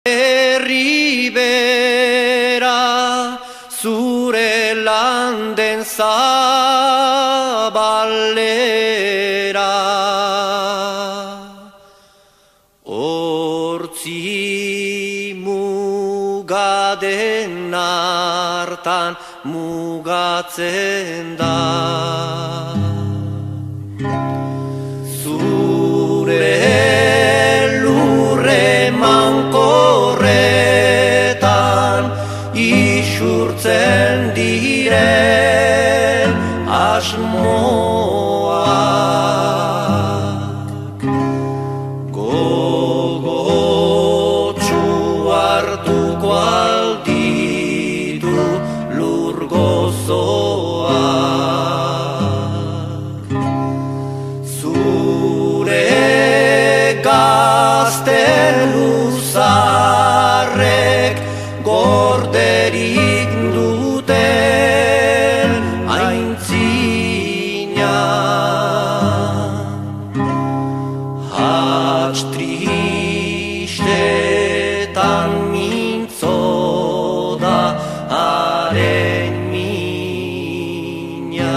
Herri bera zure landen zabalera hortzi mugaden hartan mugatzen da zure lurre mankorretan isurtzen diren asmoak gogotsu hartuko alditu lur gozoak zure gazten luzarrek gorderik duten aintzina hats tristetan mintzo da haren mina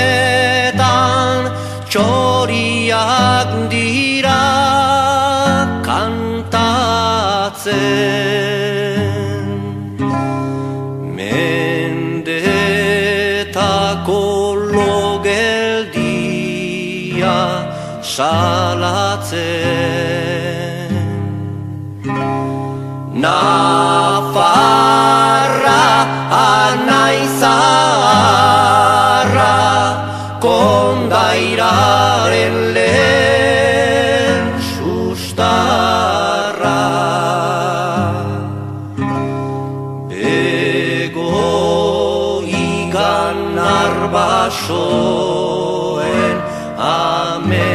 Zarraraituetan txoriak dira kantatzen mendetako logeldia salatzen Nafarra anaizarra kondairaren lehen sustarra egoigan arbasoen ametsura